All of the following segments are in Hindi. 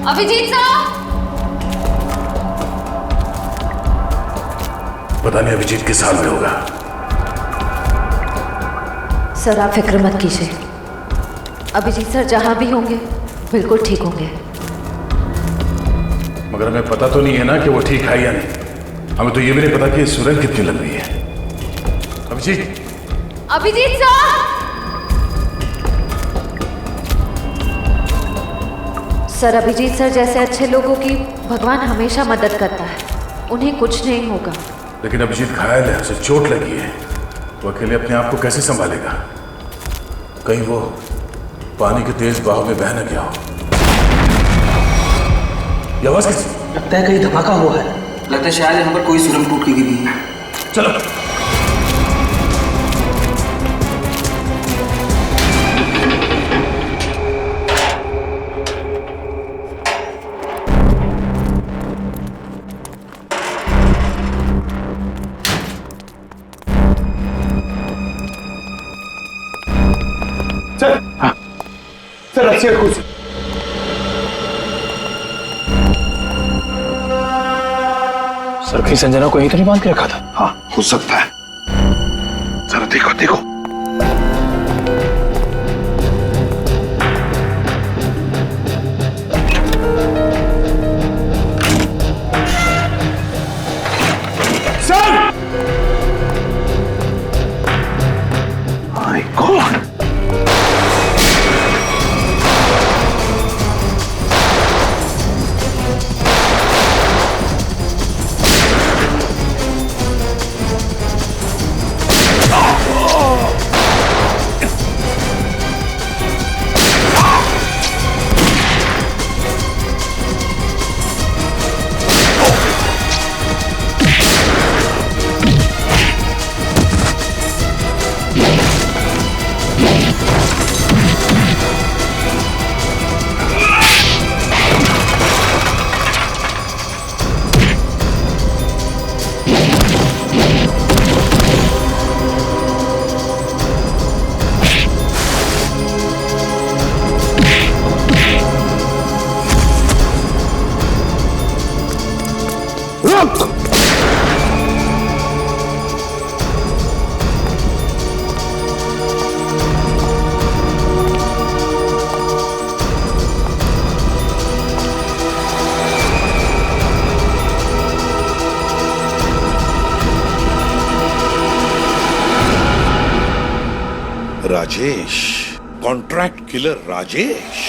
अभिजीत सर! पता नहीं अभिजीत किस हाल में होगा। सर आप फिक्र मत कीजिए, अभिजीत सर जहां भी होंगे बिल्कुल ठीक होंगे। मगर हमें पता तो नहीं है ना कि वो ठीक है या नहीं। हमें तो ये भी नहीं पता कि सुरंग कितनी लंबी है। Abhijit! Abhijit sir! Sir Abhijit sir जैसे अच्छे लोगों की भगवान हमेशा मदद करता है, उन्हें कुछ नहीं होगा। लेकिन अभिजीत घायल है, उसे चोट लगी है। वो अकेले अपने आप को कैसे संभालेगा? कहीं वो पानी के तेज बहाव में बह न गया हो। ये आवाज किसकी? लगता है कहीं धमाका हुआ है। लगता है शायद यहाँ पर कोई सुरंग टूट के गिरी है। चलो। सर, हाँ सर, रस्सी और कुर्सी। सर कहीं संजना को यहीं तो नहीं बांध के रखा था? हाँ हो सकता है। जरा देखो देखो। Sir! My God! Rajesh, contract killer Rajesh.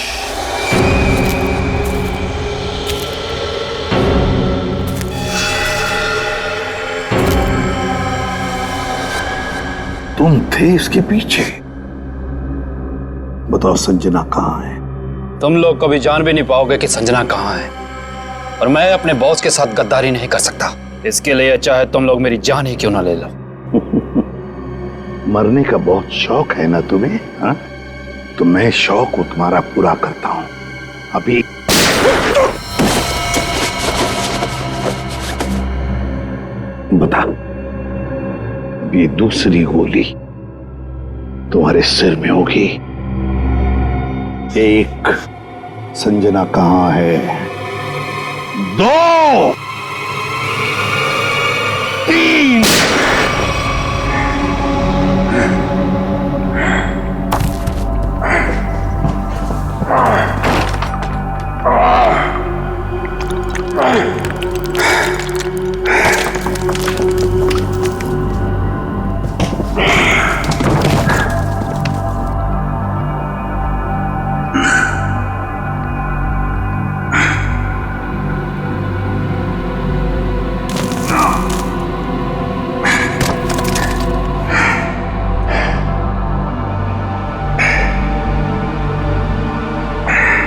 तुम थे इसके पीछे। बताओ संजना कहाँ है? तुम लोग कभी जान भी नहीं पाओगे कि संजना कहाँ है, और मैं अपने बॉस के साथ गद्दारी नहीं कर सकता। इसके लिए चाहे तुम लोग मेरी जान ही क्यों ना ले लो। मरने का बहुत शौक है ना तुम्हें? हाँ? तो मैं शौक तुम्हारा पूरा करता हूं। अभी बता, ये दूसरी गोली तुम्हारे सिर में होगी। एक, संजना कहाँ है? दो, तीन।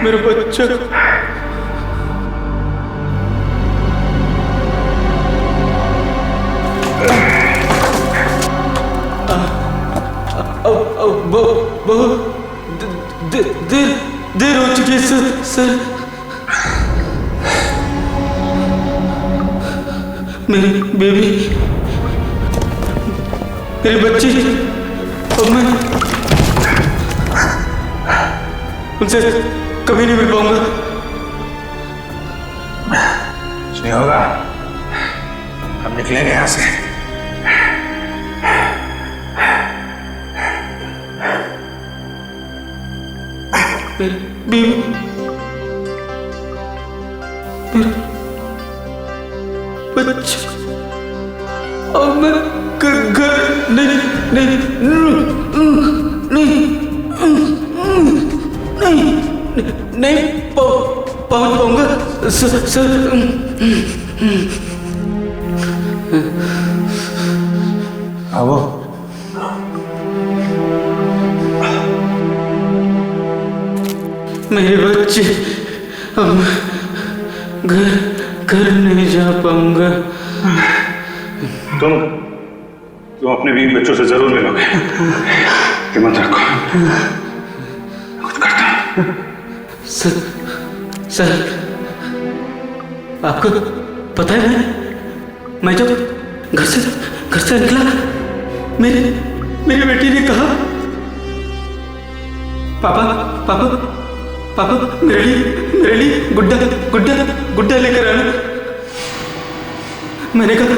मेरा बच्चा। बहुत देर हो चुकी है सर। मेरी बेबी, मेरी बच्ची, अब मैं उनसे कभी नहीं मिल पाऊंगा। कुछ नहीं होगा, हम निकलेंगे यहां से। बच्चा अब मैं घर नहीं पहुंच पाऊंगा सर। आओ। मेरे बच्चे अब घर नहीं जा पाऊंगा। तुम अपने बीवी बच्चों से जरूर मिलोगे, हिम्मत रखो, कुछ करता हूं। सर आपको पता है मैं जब घर से निकला मेरी बेटी ने कहा पापा मेरे लिए गुड्डा लेकर आना। मैंने कहा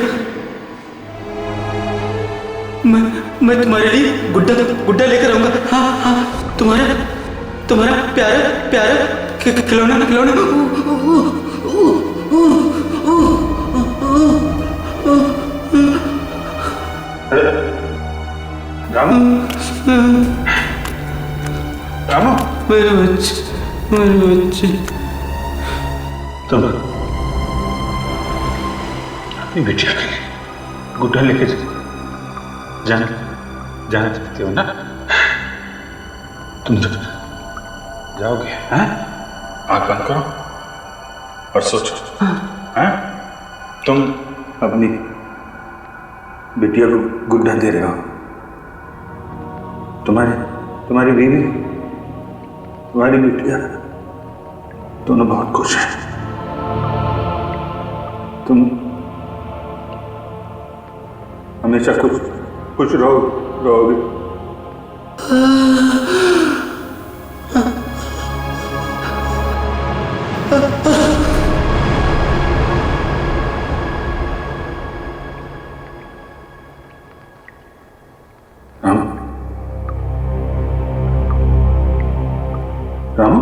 मैं तुम्हारे लिए गुड्डा लेकर आऊंगा। हाँ तुम्हारा प्यारा खिलौना। रामू, मेरे बच्चे तुम अपनी बेटिया के लिए गुड्डा लेके जाना चाहते हो ना? तुम जब जाओगे, हैं? आँख बंद करो और सोचो, हैं? तुम अपनी बिटिया को गुड्डा दे रहे हो। तुम्हारी बीवी, तुम्हारी बिटिया दोनों बहुत खुश हैं। तुम हमेशा खुश रहोगे। रामू,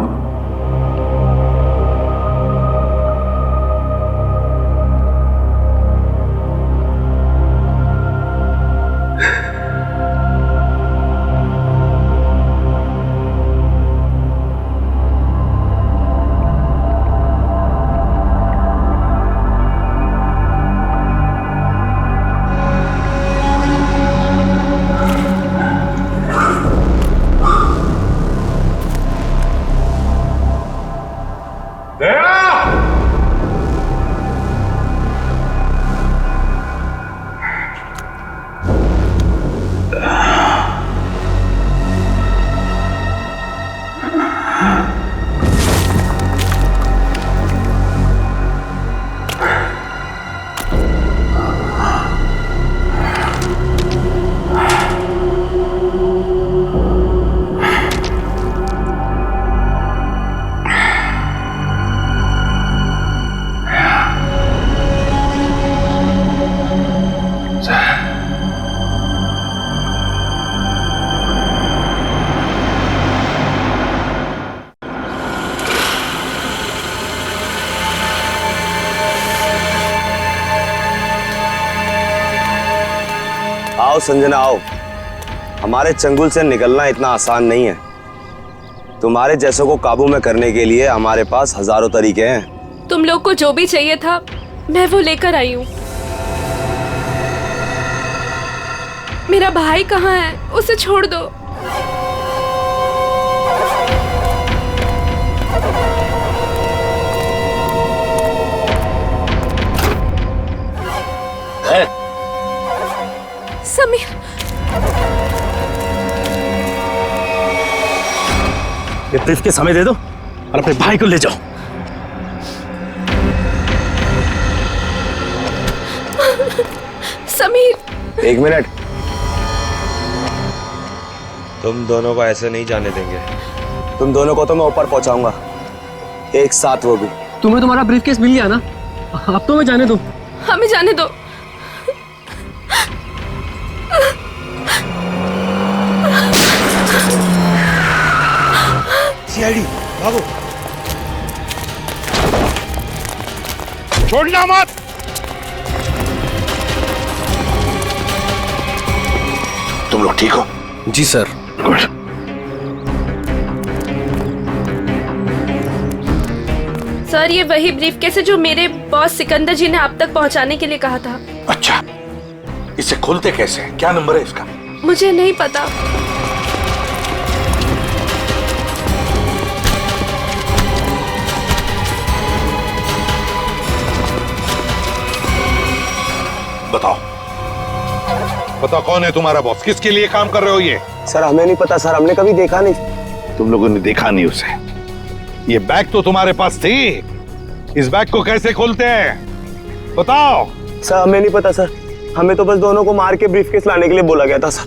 आओ संजना आओ, हमारे चंगुल से निकलना इतना आसान नहीं है। तुम्हारे जैसों को काबू में करने के लिए हमारे पास हजारों तरीके हैं। तुम लोग को जो भी चाहिए था मैं वो लेकर आई हूँ। मेरा भाई कहाँ है? उसे छोड़ दो। समीर, ये ब्रीफ के समय दे दो और अपने भाई को ले जाओ। समीर, एक मिनट, तुम दोनों को ऐसे नहीं जाने देंगे। तुम दोनों को तो मैं ऊपर पहुंचाऊंगा, एक साथ वो भी। तुम्हें तुम्हारा ब्रीफकेस मिल गया ना, अब तो मैं जाने दो। हमें जाने दो। सीआईडी भागो, छोड़ना मत। तुम लोग ठीक हो? जी सर। गुड। सर ये वही ब्रीफकेस है जो मेरे बॉस सिकंदर जी ने आप तक पहुंचाने के लिए कहा था। अच्छा, इसे खोलते कैसे? क्या नंबर है इसका? मुझे नहीं पता। बताओ, बताओ कौन है तुम्हारा बॉस? किसके लिए काम कर रहे हो ये? सर हमें नहीं पता सर, हमने कभी देखा नहीं। तुम लोगों ने देखा नहीं उसे? ये बैग तो तुम्हारे पास थी, इस बैग को कैसे खोलते हैं बताओ? सर हमें नहीं पता सर, हमें तो बस दोनों को मार के ब्रीफकेस लाने के लिए बोला गया था सर।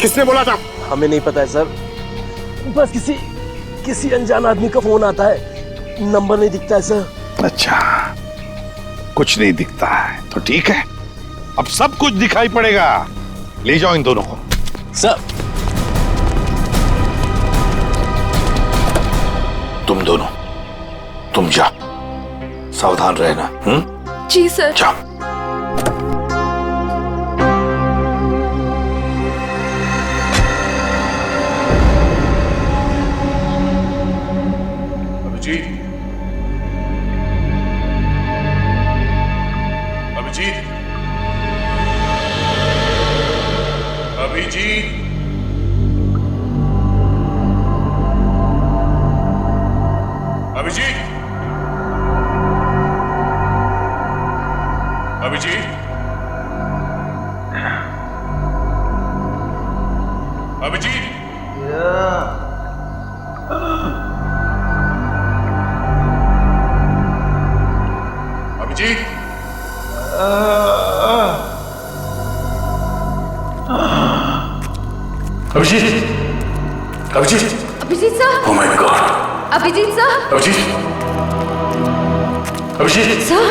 किसने बोला था? हमें नहीं पता है सर, बस किसी अनजान आदमी का फोन आता है, नंबर नहीं दिखता है सर। अच्छा, कुछ नहीं दिखता है तो ठीक है, अब सब कुछ दिखाई पड़ेगा। ले जाओ इन दोनों को। सर तुम दोनों, तुम जाओ, सावधान रहना। जी सर। जाओ। Abhijeet, Abhijit, Abhijit, Abhijit, Abhijit, Abhijit, Abhijit, Abhijit, Abhijit, Abhijit sir, oh my god, Abhijit sir, Abhijeet, Abhijit, sir,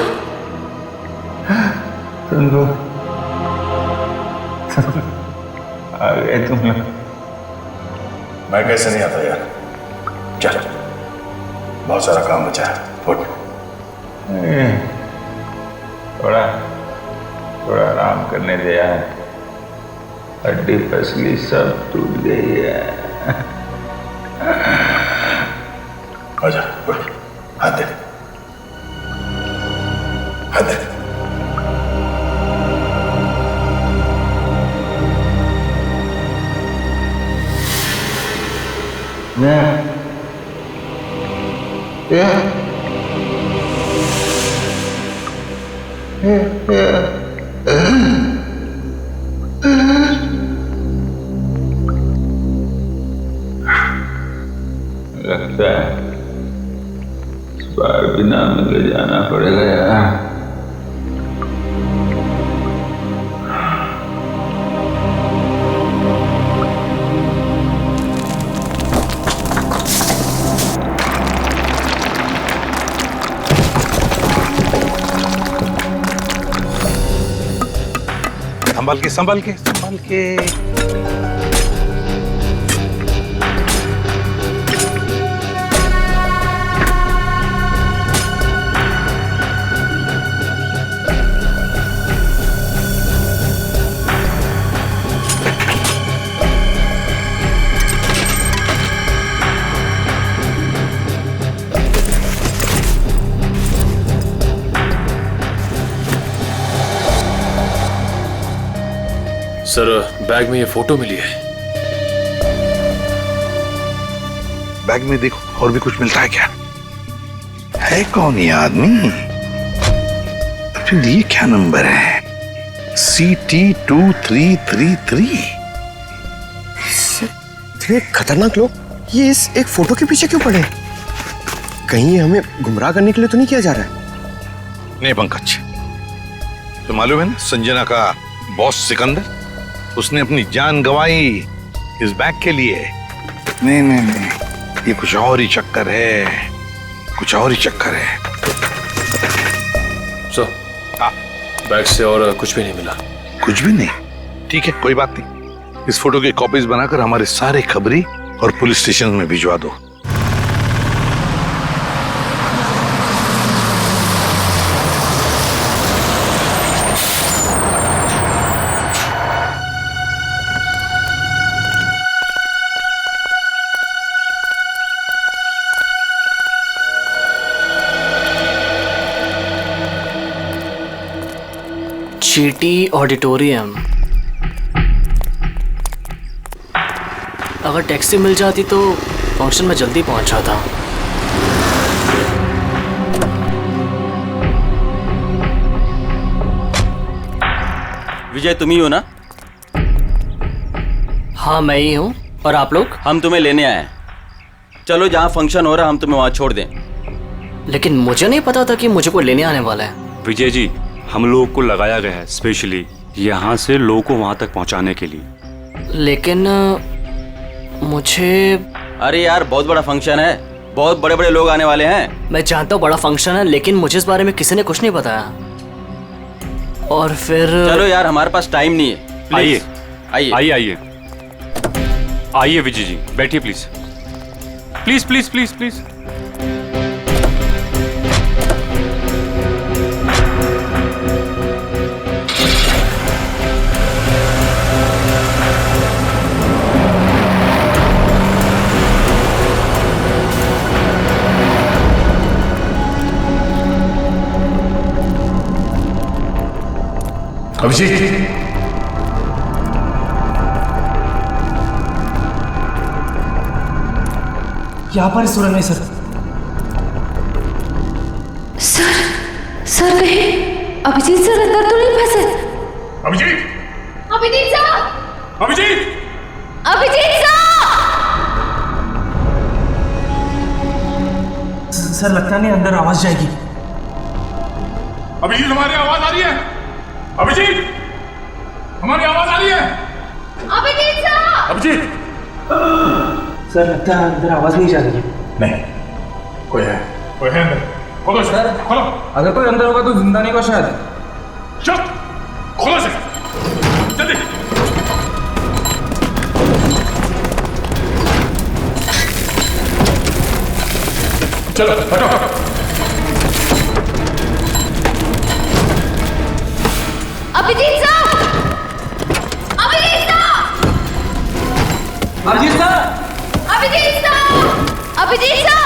आ गए तुम लोग। मैं कैसे नहीं आता यार, चल बहुत सारा काम बचा है, उठ। थोड़ा थोड़ा आराम करने दे यार, हड्डी पसली सब टूट गई है। आजा, उठ, हाथ दे, हाथ दे। लगता है इस बार बिना मिले जाना पड़ेगा यार। संभल के, संभल के, संभल के। सर बैग में ये फोटो मिली है। बैग में देखो और भी कुछ मिलता है क्या? है कौन ये आदमी? फिर ये क्या नंबर है? CT2333। इतने खतरनाक लोग ये इस एक फोटो के पीछे क्यों पड़े? कहीं हमें गुमराह करने के लिए तो नहीं किया जा रहा है? नहीं पंकज, तो मालूम है ना संजना का बॉस सिकंदर, उसने अपनी जान गंवाई इस बैग के लिए। नहीं नहीं नहीं, ये कुछ और ही चक्कर है, कुछ और ही चक्कर है। बैग से और कुछ भी नहीं मिला। कुछ भी नहीं? ठीक है, कोई बात नहीं। इस फोटो की कॉपीज बनाकर हमारे सारे खबरी और पुलिस स्टेशन में भिजवा दो। चीटी ऑडिटोरियम। अगर टैक्सी मिल जाती तो फंक्शन में जल्दी पहुंच जाता। विजय तुम ही हो ना? हाँ मैं ही हूँ। और आप लोग? हम तुम्हें लेने आए हैं। चलो जहाँ फंक्शन हो रहा हम तुम्हें वहाँ छोड़ दें। लेकिन मुझे नहीं पता था कि मुझे कोई लेने आने वाला है। विजय जी, हम लोगों को लगाया गया है स्पेशली यहाँ से लोगों को वहाँ तक पहुँचाने के लिए। लेकिन मुझे... अरे यार बहुत बड़ा फंक्शन है, बहुत बड़े बड़े लोग आने वाले हैं। मैं जानता हूँ बड़ा फंक्शन है, लेकिन मुझे इस बारे में किसी ने कुछ नहीं बताया। और फिर चलो यार हमारे पास टाइम नहीं है। आइए आइए आइए आइए आइए विजय जी, बैठिए please please please please please. Abhijit, यहाँ पर सुरंग है सर। सर कहीं अभिजीत सर अंदर तो नहीं फंसे? अभिजीत, अभिजीत सर! अभिजीत, अभिजीत सर लगता नहीं अंदर आवाज जाएगी। अभिजीत हमारी आवाज आ रही है? अभिजीत, हमारी आवाज आ रही है? अभिजीत सर! अभिजीत, सर लगता है अंदर आवाज नहीं जा रही है। नहीं, कोई है अंदर। खोलो सर, खोलो। अगर कोई अंदर होगा तो जिंदा नहीं होगा शायद। चल, खोलो सर, जल्दी। चलो हटो। Abhijit sir! Abhijit sir! Abhijit sir! Abhijit sir! Abhijit sir!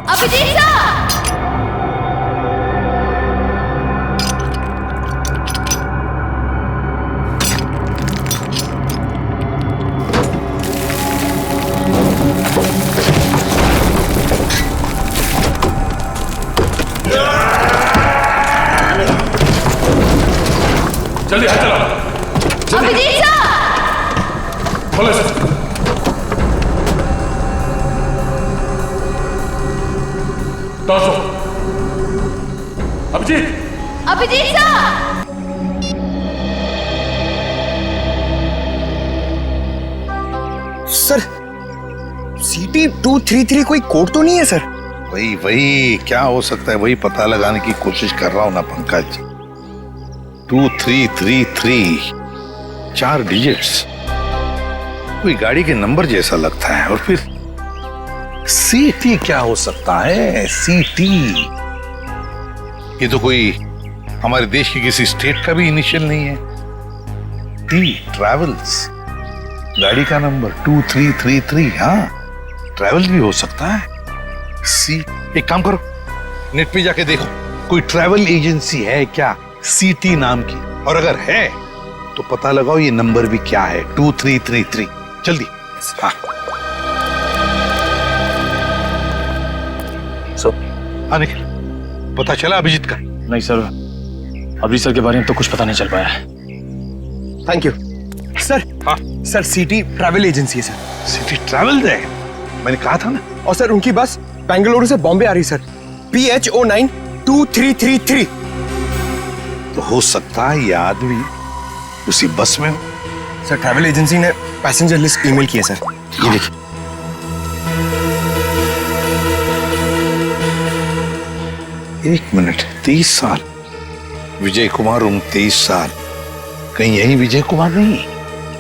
Abhijit sir! जल्दी हाथ चलाओ। अभिजीत सर! खोलो सर। दो। Abhijit! Abhijit sir! Sir CT 233 कोई कोड तो नहीं है सर? वही क्या हो सकता है, वही पता लगाने की कोशिश कर रहा हूं ना पंकज। 2333, 4 डिजिट्स, कोई गाड़ी के नंबर जैसा लगता है। और फिर CT क्या हो सकता है? CT, ये तो कोई हमारे देश की किसी स्टेट का भी इनिशियल नहीं है। T ट्रैवल्स, गाड़ी का नंबर 2333। हाँ, ट्रैवल भी हो सकता है। C, एक काम करो, नेट पे जाके देखो कोई ट्रैवल एजेंसी है क्या CT नाम की, और अगर है तो पता लगाओ ये नंबर भी क्या है, 2333। जल्दी। हाँ निखिल, पता चला अभिजीत का? नहीं सर, अभी सर के बारे में तो कुछ पता नहीं चल पाया है। Thank you sir. हाँ सर, सिटी ट्रैवल एजेंसी है सर। सिटी ट्रैवल है, मैंने कहा था ना। और सर उनकी बस बेंगलुरु से बॉम्बे आ रही सर, PH092333। तो हो सकता है ये आदमी उसी बस में हो। सर ट्रैवल एजेंसी ने पैसेंजर लिस्ट ईमेल की है सर, ये देखिए। एक मिनट, 30 साल विजय कुमार, उम्र 23 साल। कहीं यही विजय कुमार नहीं?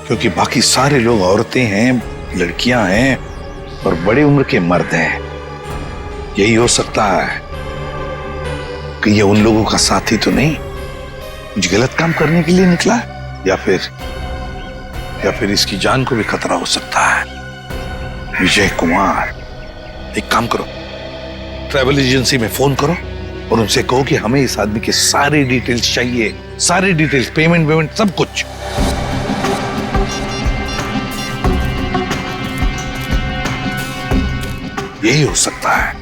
क्योंकि बाकी सारे लोग औरतें हैं, लड़कियां हैं और बड़े उम्र के मर्द हैं। यही हो सकता है कि ये उन लोगों का साथी तो नहीं, कुछ गलत काम करने के लिए निकला, या फिर इसकी जान को भी खतरा हो सकता है। विजय कुमार, एक काम करो, ट्रैवल एजेंसी में फोन करो और उनसे कहो कि हमें इस आदमी के सारे डिटेल्स चाहिए, सारे डिटेल्स, पेमेंट सब कुछ। यही हो सकता है।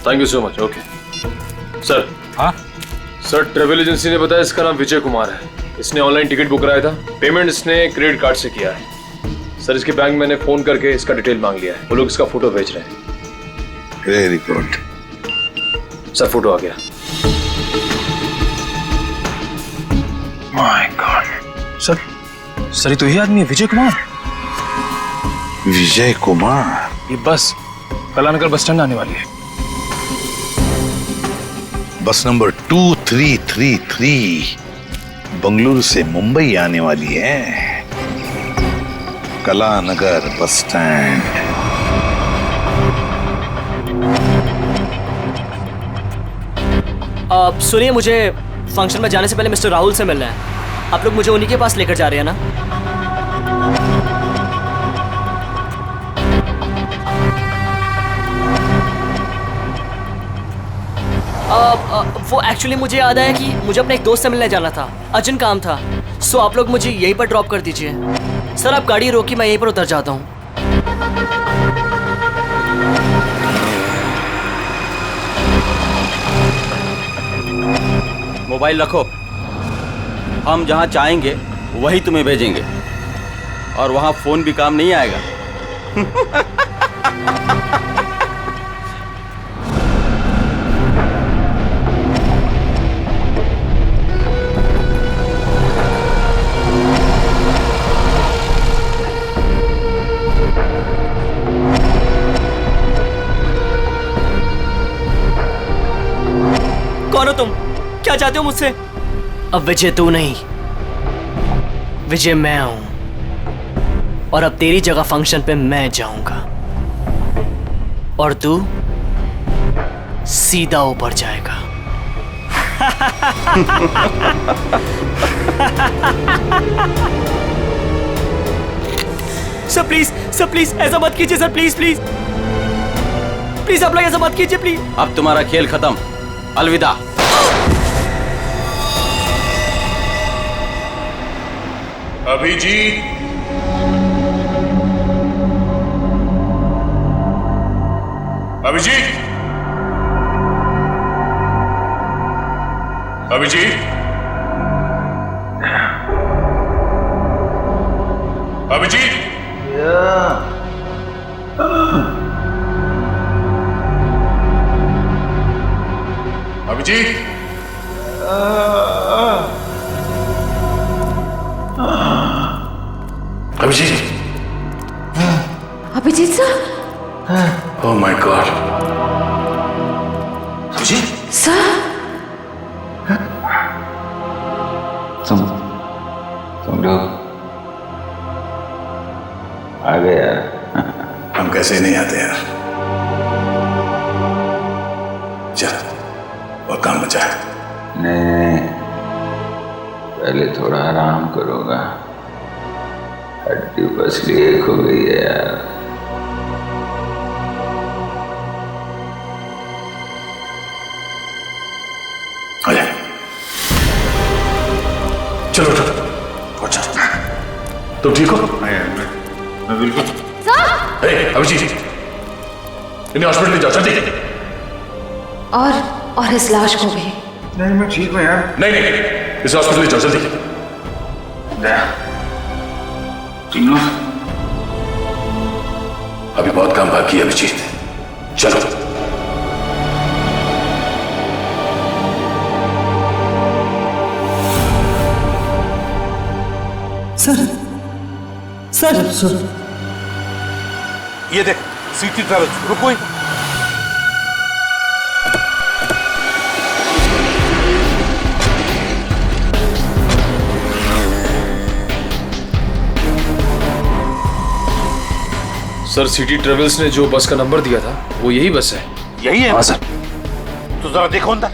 Thank you so much. Okay sir. हाँ सर, ट्रैवल एजेंसी ने बताया इसका नाम विजय कुमार है। इसने ऑनलाइन टिकट बुक कराया था, पेमेंट इसने क्रेडिट कार्ड से किया है। सर इसके बैंक मैंने फोन करके इसका डिटेल मांग लिया है, वो लोग इसका फोटो भेज रहे हैं। वेरी गुड सर, फोटो आ गया। माय गॉड सर, ये तो यही आदमी है, विजय कुमार। विजय कुमार, ये बस कलानगर बस स्टैंड आने वाली है। बस नंबर 2333 बंगलुरु से मुंबई आने वाली है। Kalanagar bus stand. सुनिए, मुझे फंक्शन में जाने से पहले मिस्टर राहुल से मिलना है। आप लोग मुझे उन्हीं के पास लेकर जा रहे हैं ना? वो एक्चुअली मुझे याद आया कि मुझे अपने एक दोस्त से मिलने जाना था, अर्जेंट काम था। सो आप लोग मुझे यहीं पर ड्रॉप कर दीजिए। सर आप गाड़ी रोकी, मैं यहीं पर उतर जाता हूँ। मोबाइल रखो, हम जहाँ चाहेंगे वही तुम्हें भेजेंगे, और वहाँ फोन भी काम नहीं आएगा। कौन हो तुम? क्या चाहते हो मुझसे? अब विजय तू नहीं, विजय मैं हूं, और अब तेरी जगह फंक्शन पे मैं जाऊंगा और तू सीधा ऊपर जाएगा। सर प्लीज ऐसा मत कीजिए सर, प्लीज आप लोग ऐसा मत कीजिए प्लीज। अब तुम्हारा खेल खत्म, अलविदा। Abhijit, Abhijit, Abhijit, Abhijit, Abhijit, Abhijit, Abhijit sir. Oh my god, Abhijit sir. तुम लोग आ गए यार। हम कैसे नहीं आते यार। चल और काम बचा है। नहीं, पहले थोड़ा आराम करोगा, हड्डी पसली एक हो गई है यार। आजा, चलो उठो, पहुंचा। तुम ठीक हो? मैं बिल्कुल। अभिजीत, इन्हें हॉस्पिटल ले जाओ जल्दी। और इस लाश को भी। नहीं मैं ठीक हूँ यार। नहीं नहीं, इस हॉस्पिटल ले जाओ जल्दी। दया, तीनों अभी बहुत काम बाकी है अभिजीत, चलो। सर ये देख सिटी ट्रैवल्स, रुको। सर सिटी ट्रेवल्स ने जो बस का नंबर दिया था वो यही बस है। यही है? हाँ सर। तो जरा देखो अंदर।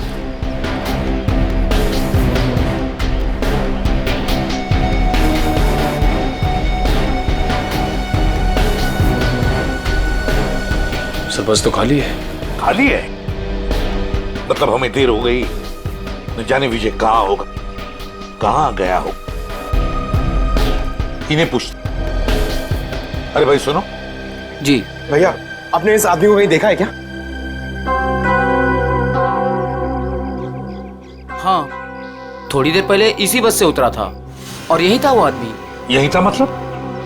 सर बस तो खाली है। खाली है? मतलब हमें देर हो गई, न जाने विजय कहाँ होगा, कहाँ गया हो। इन्हें पूछ। अरे भाई सुनो। जी भैया, आपने इस आदमी को कहीं देखा है क्या? हाँ, थोड़ी देर पहले इसी बस से उतरा था और यही था वो आदमी। यही था मतलब?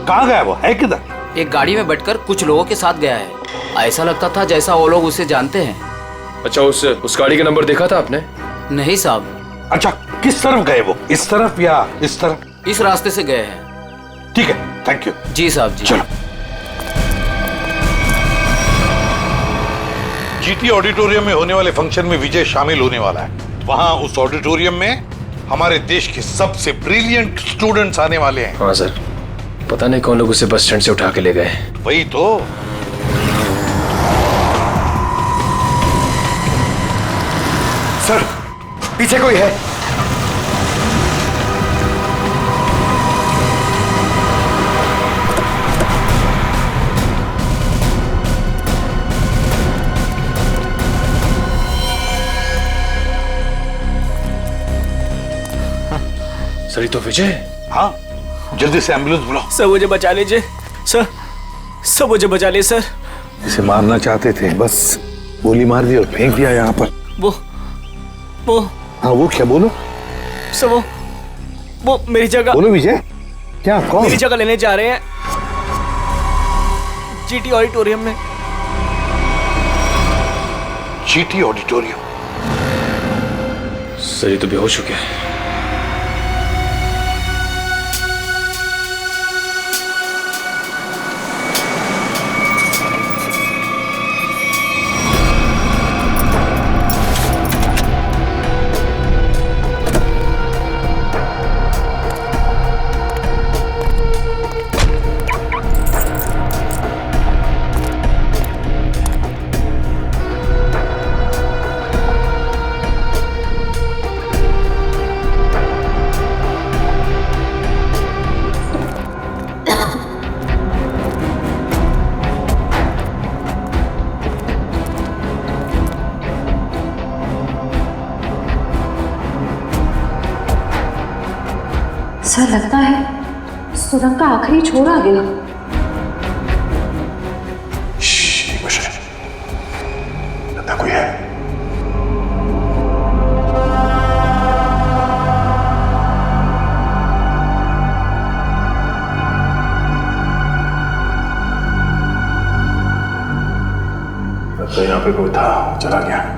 कहाँ गया वो, है किधर? एक गाड़ी में बैठकर कुछ लोगों के साथ गया है। ऐसा लगता था जैसा वो लोग उसे जानते हैं। अच्छा, उस गाड़ी का नंबर देखा था आपने? नहीं साहब। अच्छा, किस तरफ गए वो, इस तरफ या इस तरफ? इस रास्ते से गए हैं। ठीक है, थैंक यू। जी साहब जी। चलो। जीटी ऑडिटोरियम में होने वाले फंक्शन में विजय शामिल होने वाला है। वहां उस ऑडिटोरियम में हमारे देश के सबसे ब्रिलियंट स्टूडेंट्स आने वाले हैं। हाँ सर, पता नहीं कौन लोग उसे बस स्टैंड से उठा के ले गए। वही तो। सर पीछे कोई है? सर ये तो विजय। हाँ, जल्दी से एम्बुलेंस बुलाओ। सर मुझे बचा लीजिए सर मुझे बचा लीजिए सर। इसे मारना चाहते थे, बस गोली मार दी और फेंक दिया यहाँ पर। वो हाँ वो क्या, बोलो सर। वो मेरी जगह। बोलो विजय, क्या कौन? मेरी जगह लेने जा रहे हैं जीटी ऑडिटोरियम में। GT auditorium? सर ये तो बेहोश हो गया है। सर लगता है सुरंग का आखिरी छोर आ गया। लगता कोई है। लगता यहाँ पे कोई था, चला गया।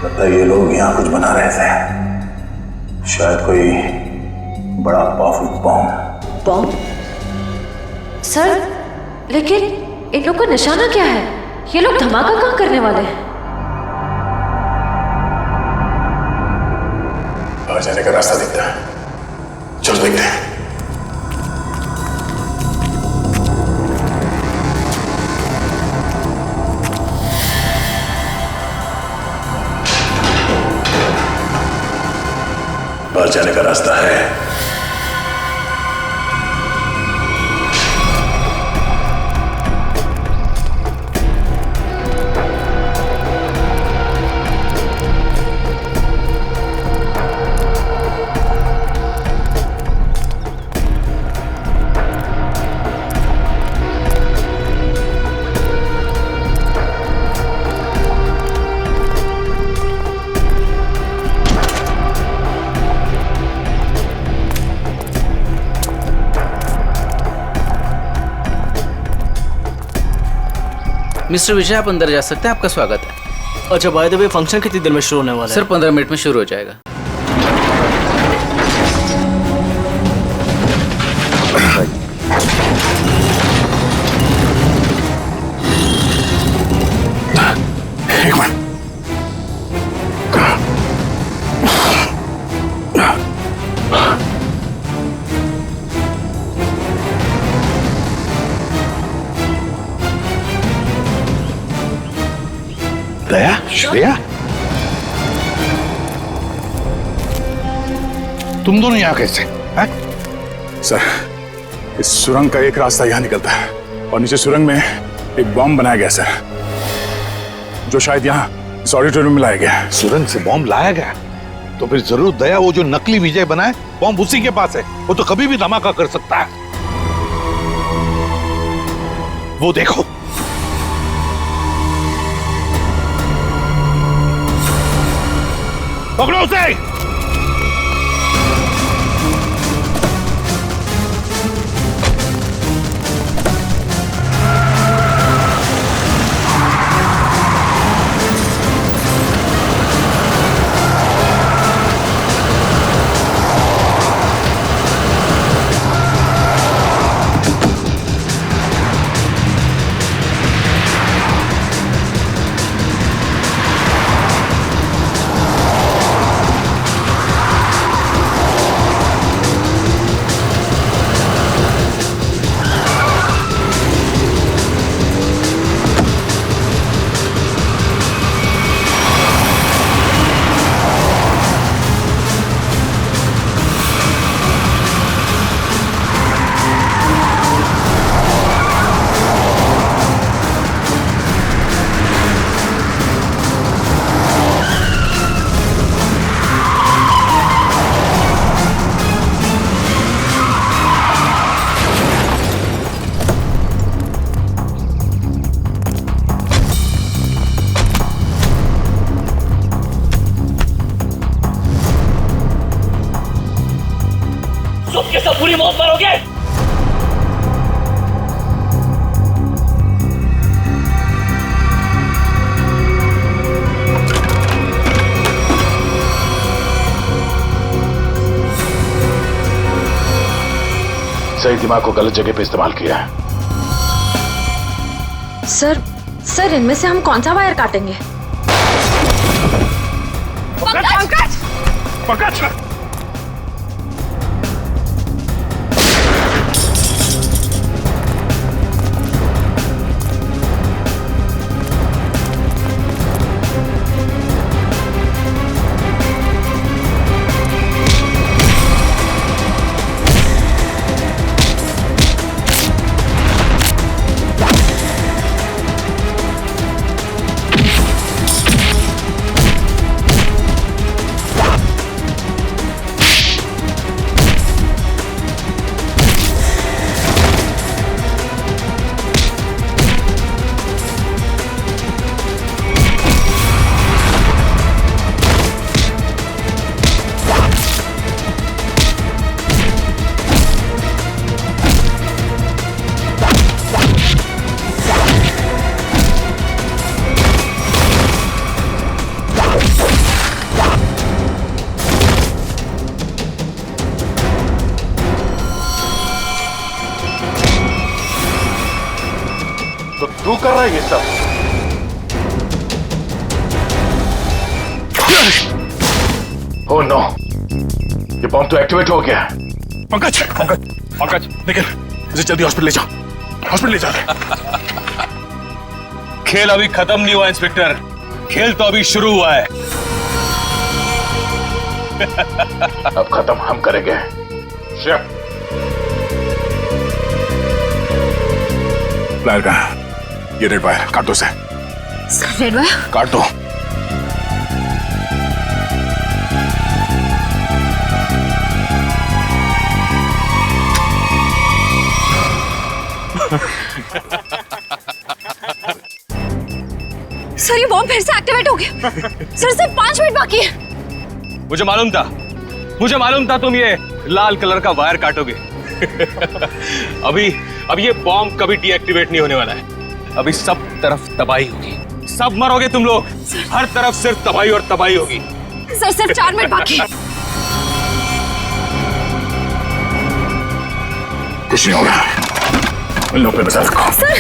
लगता है ये लोग यहाँ कुछ बना रहे थे, शायद कोई बड़ा पावरफुल बॉम्ब। बॉम्ब? सर, लेकिन इन लोग का निशाना क्या है? ये लोग धमाका कहाँ करने वाले हैं? बाहर जाने का रास्ता दिखता है, चलो देखते हैं। बाहर जाने का रास्ता है। मिस्टर विजय, आप अंदर जा सकते हैं, आपका स्वागत है। अच्छा, बाय द वे, फंक्शन कितनी देर में शुरू होने वाला है? सर 15 मिनट में शुरू हो जाएगा। एक मिनट। दया, श्रेया, तुम दोनों यहाँ कैसे? सर, इस सुरंग का एक रास्ता यहाँ निकलता है और नीचे सुरंग में एक बॉम्ब बनाया गया सर, जो शायद यहाँ इस ऑडिटोरियम में लाया गया है। सुरंग से बॉम्ब लाया गया? तो फिर जरूर दया वो जो नकली विजय बनाए बॉम्ब उसी के पास है। वो तो कभी भी धमाका कर सकता है। वो देखो, पकड़ो उसे। पूरी मौत मरोगे। सही दिमाग को गलत जगह पे इस्तेमाल किया है। सर इनमें से हम कौन सा वायर काटेंगे? पंकज! तू कर रहा है ये सब? ओह नो, ये बॉम्ब तो एक्टिवेट हो गया। पंकज, पंकज, पंकज, निकल, इसे जल्दी हॉस्पिटल ले जाओ, हॉस्पिटल ले जाओ। खेल अभी खत्म नहीं हुआ इंस्पेक्टर, खेल तो अभी शुरू हुआ है। अब खत्म हम करेंगे। प्लायर कहाँ? ये रेड वायर काट दो, से रेड वायर काट दो। सर ये बॉम्ब फिर से एक्टिवेट हो गया। सर सिर्फ 5 मिनट बाकी है। मुझे मालूम था तुम ये लाल कलर का वायर काटोगे। अब ये बॉम्ब कभी डीएक्टिवेट नहीं होने वाला है। अभी सब तरफ तबाही होगी, सब मरोगे तुम लोग। हर तरफ सिर्फ तबाही और तबाही होगी। सर सिर्फ 4 मिनट बाकी है। कुछ नहीं होगा, इन लोगों पे नजर रखो। सर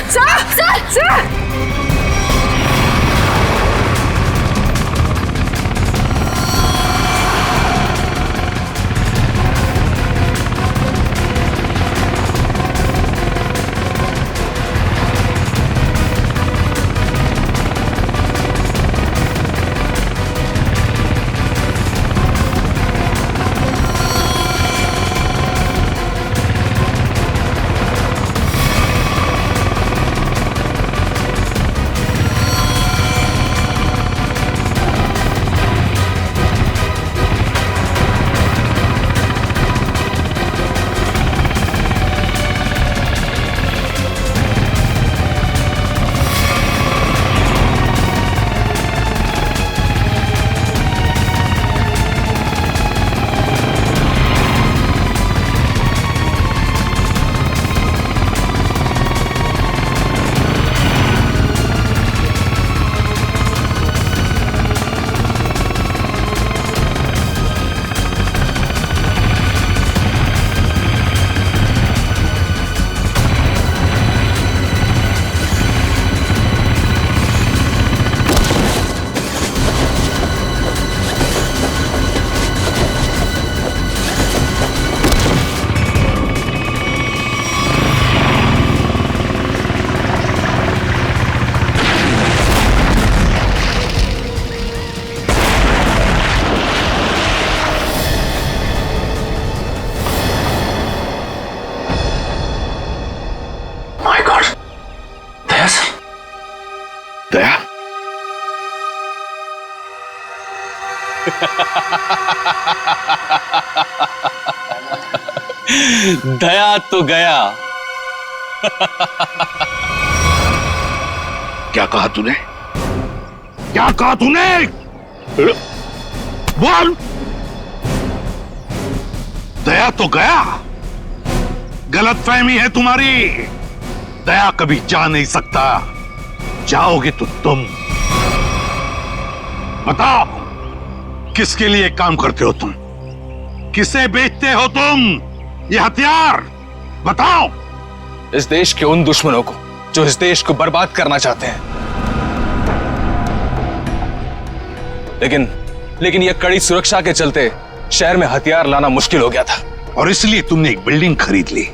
दया, दया तो गया। क्या कहा तूने? क्या कहा तूने? बोल। दया तो गया। गलतफहमी है तुम्हारी। दया कभी जा नहीं सकता। जाओगे तो तुम। बताओ, किसके लिए काम करते हो तुम? किसे बेचते हो तुम ये हथियार? बताओ। इस देश के उन दुश्मनों को जो इस देश को बर्बाद करना चाहते हैं। लेकिन यह कड़ी सुरक्षा के चलते शहर में हथियार लाना मुश्किल हो गया था। और इसलिए तुमने एक बिल्डिंग खरीद ली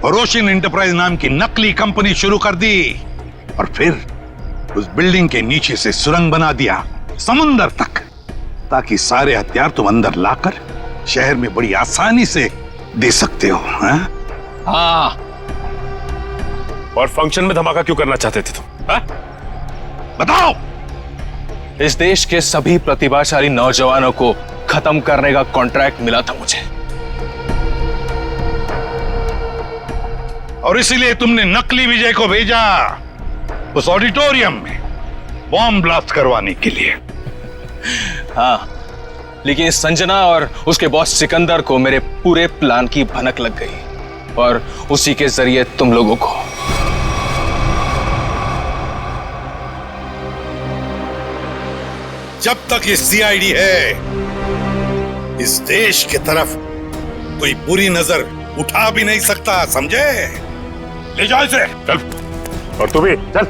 और रोशन एंटरप्राइज नाम की नकली कंपनी शुरू कर दी, और फिर उस बिल्डिंग के नीचे से सुरंग बना दिया समुंदर तक, ताकि सारे हथियार तुम अंदर लाकर शहर में बड़ी आसानी से दे सकते हो। हाँ। और फंक्शन में धमाका क्यों करना चाहते थे तुम? बताओ। इस देश के सभी प्रतिभाशाली नौजवानों को खत्म करने का कॉन्ट्रैक्ट मिला था मुझे, और इसीलिए तुमने नकली विजय को भेजा उस ऑडिटोरियम में बॉम्ब ब्लास्ट करवाने के लिए। हाँ, लेकिन संजना और उसके बॉस सिकंदर को मेरे पूरे प्लान की भनक लग गई, और उसी के जरिए तुम लोगों को। जब तक ये सीआईडी है, इस देश की तरफ कोई बुरी नजर उठा भी नहीं सकता, समझे? ले जाओ इसे। चल, और तू भी चल।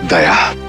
दया।